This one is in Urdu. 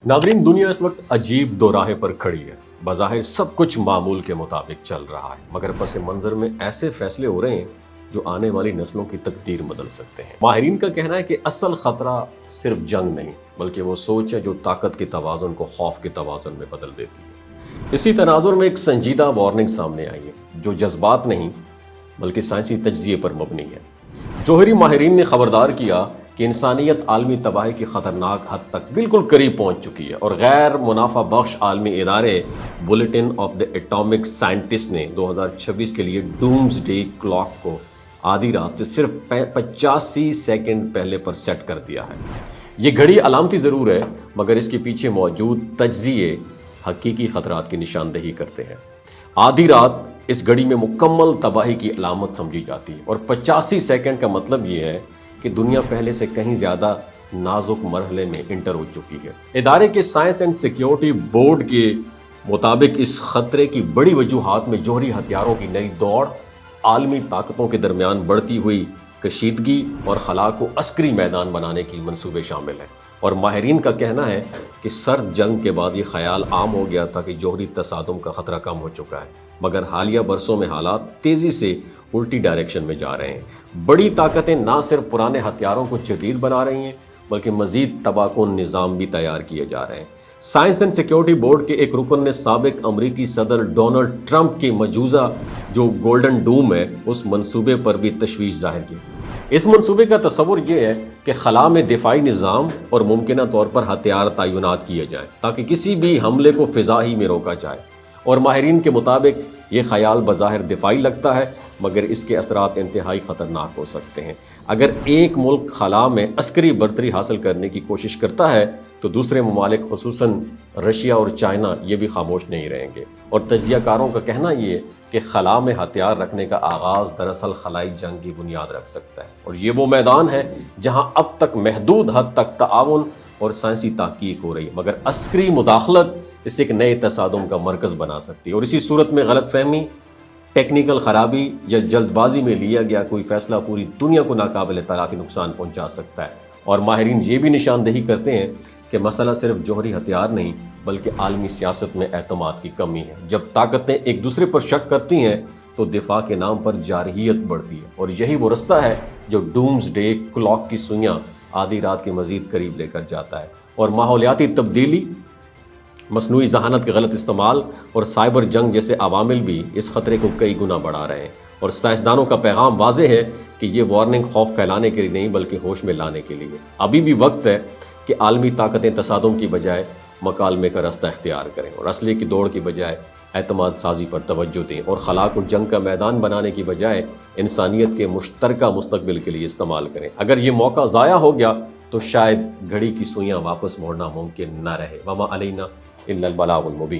ناظرین، دنیا اس وقت عجیب دو راہیں پر کھڑی ہے۔ بظاہر سب کچھ معمول کے مطابق چل رہا ہے، مگر پس منظر میں ایسے فیصلے ہو رہے ہیں جو آنے والی نسلوں کی تقدیر بدل سکتے ہیں۔ ماہرین کا کہنا ہے کہ اصل خطرہ صرف جنگ نہیں، بلکہ وہ سوچ ہے جو طاقت کے توازن کو خوف کے توازن میں بدل دیتی ہے۔ اسی تناظر میں ایک سنجیدہ وارننگ سامنے آئی ہے جو جذبات نہیں بلکہ سائنسی تجزیے پر مبنی ہے۔ جوہری ماہرین نے خبردار کیا کہ انسانیت عالمی تباہی کی خطرناک حد تک بالکل قریب پہنچ چکی ہے، اور غیر منافع بخش عالمی ادارے bulletin of the atomic scientist نے 2026 کے لیے ڈومز ڈے کلاک کو آدھی رات سے صرف 85 سیکنڈ پہلے پر سیٹ کر دیا ہے۔ یہ گھڑی علامتی ضرور ہے، مگر اس کے پیچھے موجود تجزیے حقیقی خطرات کی نشاندہی کرتے ہیں۔ آدھی رات اس گھڑی میں مکمل تباہی کی علامت سمجھی جاتی ہے، اور 85 سیکنڈ کا مطلب یہ ہے کہ دنیا پہلے سے کہیں زیادہ نازک مرحلے میں انٹر ہو چکی ہے۔ ادارے کے سائنس اینڈ سیکیورٹی بورڈ کے مطابق اس خطرے کی بڑی وجوہات میں جوہری ہتھیاروں کی نئی دوڑ، عالمی طاقتوں کے درمیان بڑھتی ہوئی کشیدگی اور خلا کو عسکری میدان بنانے کی منصوبے شامل ہیں۔ اور ماہرین کا کہنا ہے کہ سرد جنگ کے بعد یہ خیال عام ہو گیا تھا کہ جوہری تصادم کا خطرہ کم ہو چکا ہے، مگر حالیہ برسوں میں حالات تیزی سے الٹی ڈائریکشن میں جا رہے ہیں۔ بڑی طاقتیں نہ صرف پرانے ہتھیاروں کو جدید بنا رہی ہیں، بلکہ مزید تباہ کن نظام بھی تیار کیے جا رہے ہیں۔ سائنس اینڈ سیکیورٹی بورڈ کے ایک رکن نے سابق امریکی صدر ڈونلڈ ٹرمپ کے مجوزہ جو گولڈن ڈوم ہے اس منصوبے پر بھی تشویش ظاہر کی۔ اس منصوبے کا تصور یہ ہے کہ خلا میں دفاعی نظام اور ممکنہ طور پر ہتھیار تعینات کیے جائیں تاکہ کسی بھی حملے کو فضا ہی میں روکا جائے۔ اور ماہرین کے مطابق یہ خیال بظاہر دفاعی لگتا ہے، مگر اس کے اثرات انتہائی خطرناک ہو سکتے ہیں۔ اگر ایک ملک خلا میں عسکری برتری حاصل کرنے کی کوشش کرتا ہے تو دوسرے ممالک خصوصاً رشیا اور چائنا یہ بھی خاموش نہیں رہیں گے۔ اور تجزیہ کاروں کا کہنا یہ ہے کہ خلا میں ہتھیار رکھنے کا آغاز دراصل خلائی جنگ کی بنیاد رکھ سکتا ہے، اور یہ وہ میدان ہے جہاں اب تک محدود حد تک تعاون اور سائنسی تحقیق ہو رہی ہے، مگر عسکری مداخلت اسے ایک نئے تصادم کا مرکز بنا سکتی ہے۔ اور اسی صورت میں غلط فہمی، ٹیکنیکل خرابی یا جلد بازی میں لیا گیا کوئی فیصلہ پوری دنیا کو ناقابل تلافی نقصان پہنچا سکتا ہے۔ اور ماہرین یہ بھی نشاندہی کرتے ہیں کہ مسئلہ صرف جوہری ہتھیار نہیں بلکہ عالمی سیاست میں اعتماد کی کمی ہے۔ جب طاقتیں ایک دوسرے پر شک کرتی ہیں تو دفاع کے نام پر جارحیت بڑھتی ہے، اور یہی وہ رستہ ہے جو ڈومز ڈے کلاک کی سوئیاں آدھی رات کے مزید قریب لے کر جاتا ہے۔ اور ماحولیاتی تبدیلی، مصنوعی ذہانت کے غلط استعمال اور سائبر جنگ جیسے عوامل بھی اس خطرے کو کئی گنا بڑھا رہے ہیں۔ اور سائنسدانوں کا پیغام واضح ہے کہ یہ وارننگ خوف پھیلانے کے لیے نہیں بلکہ ہوش میں لانے کے لیے۔ ابھی بھی وقت ہے کہ عالمی طاقتیں تصادم کی بجائے مکالمے کا رستہ اختیار کریں، اور اسلحے کی دوڑ کی بجائے اعتماد سازی پر توجہ دیں، اور خلا کو جنگ کا میدان بنانے کی بجائے انسانیت کے مشترکہ مستقبل کے لیے استعمال کریں۔ اگر یہ موقع ضائع ہو گیا تو شاید گھڑی کی سوئیاں واپس موڑنا ممکن نہ رہے۔ وما علینا الا البلاغ المبین۔